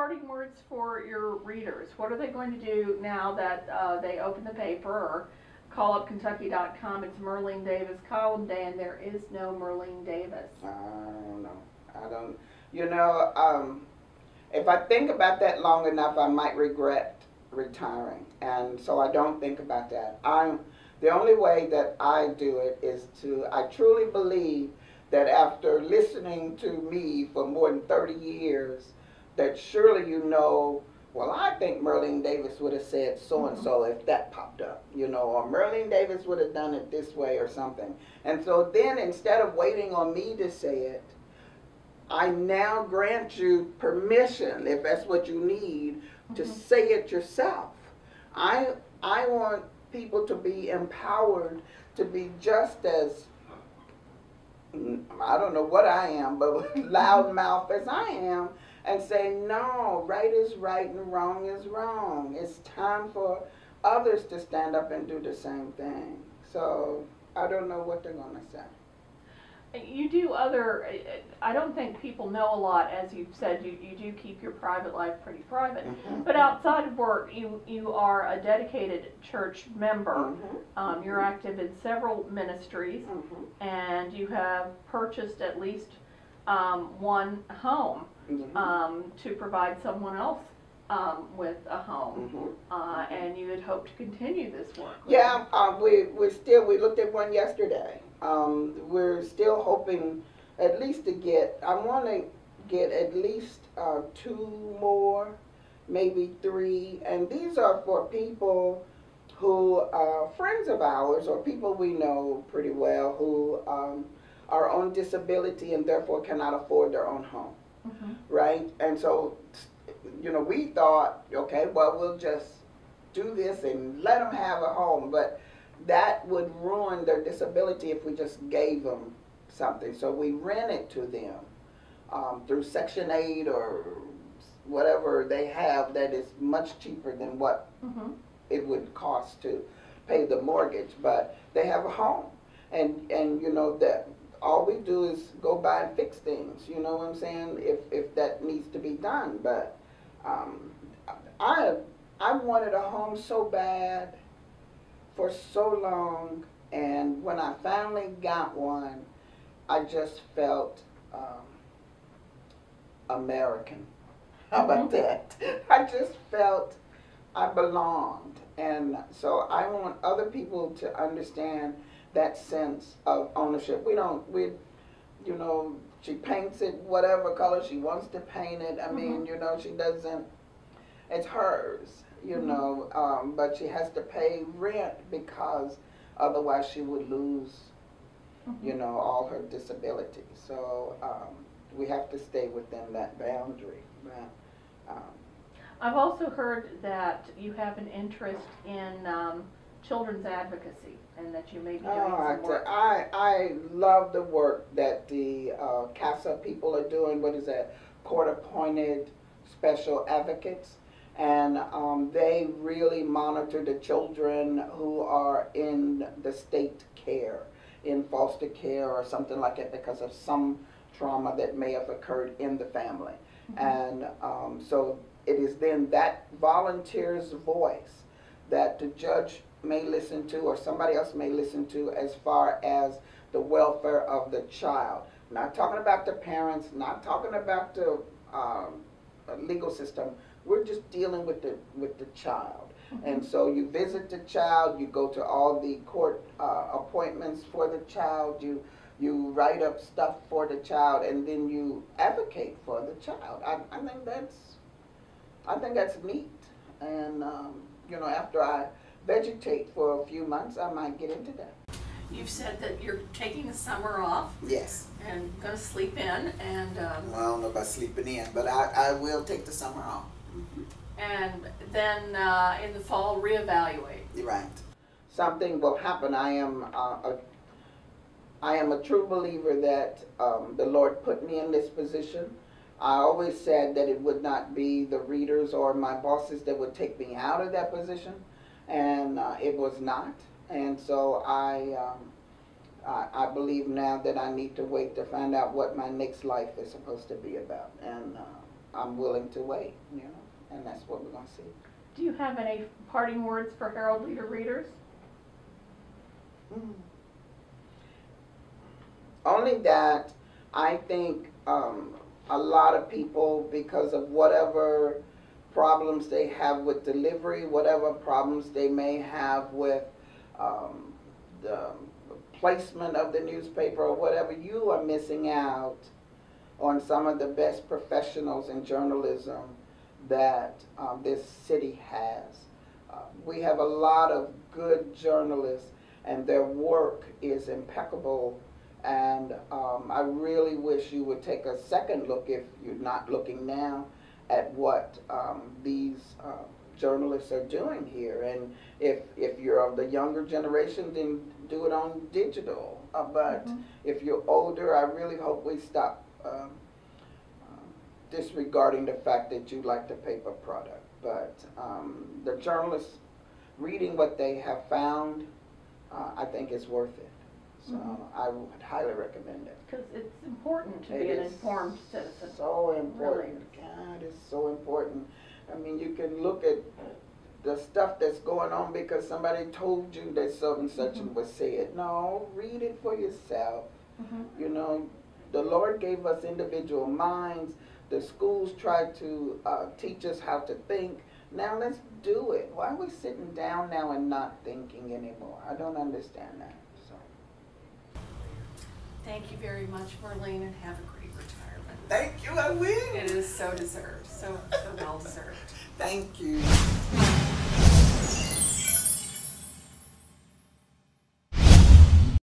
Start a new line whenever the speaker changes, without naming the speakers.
parting words for your readers? What are they going to do now that they open the paper or callupkentucky.com? It's Merlene Davis column day, and there is no Merlene Davis.
I don't know. I don't. You know, if I think about that long enough, I might regret retiring, and so I don't think about that. The only way that I do it is I truly believe that after listening to me for more than 30 years, that surely you know, well, I think Merlene Davis would have said so-and-so if that popped up, you know, or Merlene Davis would have done it this way or something. And so then instead of waiting on me to say it, I now grant you permission, if that's what you need, to say it yourself. I want people to be empowered to be just as, I don't know what I am, but loudmouth as I am, and say, no, right is right and wrong is wrong. It's time for others to stand up and do the same thing. So I don't know what they're going to say.
You do other, I don't think people know a lot, as you've said, you do keep your private life pretty private. But outside of work, you are a dedicated church member. You're active in several ministries, and you have purchased at least one home to provide someone else with a home. And you had hoped to continue this work.
Yeah, we looked at one yesterday. We're still hoping at least to get, I want to get at least 2 more, maybe 3, and these are for people who are friends of ours or people we know pretty well who are on disability and therefore cannot afford their own home, right? And so, you know, we thought, okay, well, we'll just do this and let them have a home, but that would ruin their disability if we just gave them something. So we rent it to them through Section 8 or whatever they have that is much cheaper than what it would cost to pay the mortgage. But they have a home, and you know that all we do is go by and fix things. You know what I'm saying? If that needs to be done. But I wanted a home so bad for so long, and when I finally got one, I just felt American. How about that? I just felt I belonged, and so I want other people to understand that sense of ownership. We, you know, she paints it whatever color she wants to paint it. I mean, you know, she doesn't, it's hers. You know, but she has to pay rent because otherwise she would lose, you know, all her disability. So we have to stay within that boundary.
I've also heard that you have an interest in children's advocacy and that you may be doing some work.
I love the work that the CASA people are doing. What is that? Court-appointed special advocates. And they really monitor the children who are in the state care, in foster care or something like that because of some trauma that may have occurred in the family. And so it is then that volunteer's voice that the judge may listen to or somebody else may listen to as far as the welfare of the child. Not talking about the parents, not talking about the legal system. We're just dealing with the child. And so you visit the child, you go to all the court appointments for the child, you write up stuff for the child, and then you advocate for the child. I think that's neat. And you know, after I vegetate for a few months, I might get into that.
You've said that you're taking the summer off.
Yes.
And going to sleep in, and
well, I don't know about sleeping in, but I will take the summer off.
And then in the fall reevaluate.
Right. Something will happen. I am a true believer that the Lord put me in this position. I always said that it would not be the readers or my bosses that would take me out of that position, and it was not. And so I believe now that I need to wait to find out what my next life is supposed to be about. And I'm willing to wait, you know, and that's what we're going to see.
Do you have any parting words for Herald-Leader readers?
Only that I think a lot of people, because of whatever problems they have with delivery, whatever problems they may have with the placement of the newspaper or whatever, you are missing out on some of the best professionals in journalism that this city has. We have a lot of good journalists, and their work is impeccable, and I really wish you would take a second look, if you're not looking now, at what these journalists are doing here. And if you're of the younger generation, then do it on digital. But if you're older, I really hope we stop disregarding the fact that you like the paper product. But the journalists reading what they have found, I think is worth it. So I would highly recommend it.
Because it's important to be an informed citizen.
So important.
Really.
God, it's so important. I mean, you can look at the stuff that's going on because somebody told you that such and such was said. No, read it for yourself. You know, the Lord gave us individual minds. The schools try to teach us how to think. Now let's do it. Why are we sitting down now and not thinking anymore? I don't understand that. So.
Thank you very much, Merlene, and have a great retirement.
Thank you, I will.
It is so deserved, so well deserved.
Thank you.